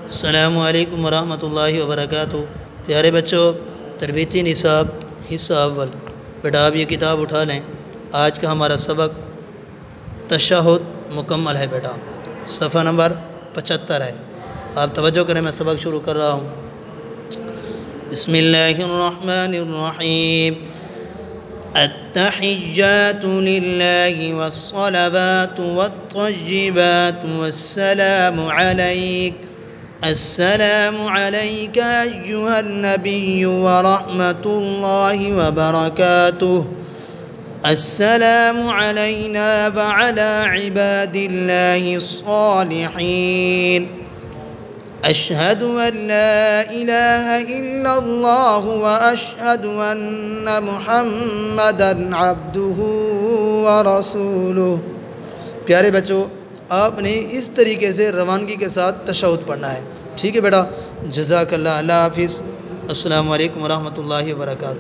अस्सलामु अलैकुम वरहमतुल्लाहि वबरकातुहू। प्यारे बच्चों, तरबीती निसाब हिस्सा अव्वल। बेटा आप ये किताब उठा लें। आज का हमारा सबक तशहुद मुकम्मल है बेटा। सफ़ा नंबर 75 है। आप तवज्जो करें, मैं सबक शुरू कर रहा हूँ। बिस्मिल्लाहिर्रहमानिर्रहीम। अत्तहिय्यातु लिल्लाहि वस्सलावातु वत्तय्यिबातु वस्सलामु अलैक। अस्सलामु अलैका अय्युहन नबिय्यु व रहमतुल्लाहि व बरकातुहु। अस्सलामु अलैना व अला इबादिल्लाहि स्सालिहीन। अशहदु अन ला इलाहा इल्लल्लाह व अशहदु अन्न मुहम्मदन अब्दुहु व रसूलुहु। प्यारे बच्चों, आपने इस तरीके से रवानगी के साथ तशहुद पढ़ना है। ठीक है बेटा। जज़ाकल्लाह। अल्लाह हाफ़िज़। अस्सलामु अलैकुम वरहमतुल्लाहि वबरकातुहू।